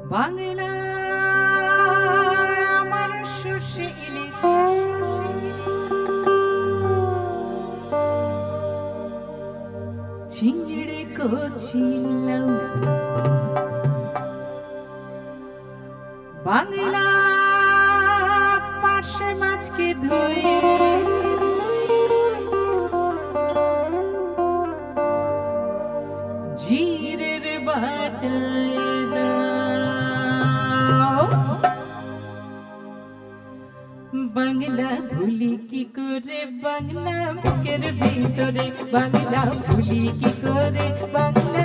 বাংলা আমার সর্ষে ইলিশ চিংড়ি কছিলাম বাংলা পার্শে মাছকে ধুয়ে জিরের বাটায় দাও বাংলা ভুলি কি করে বাংলা বুকের ভিতরে বাংলা ভুলি কি করে বাংলা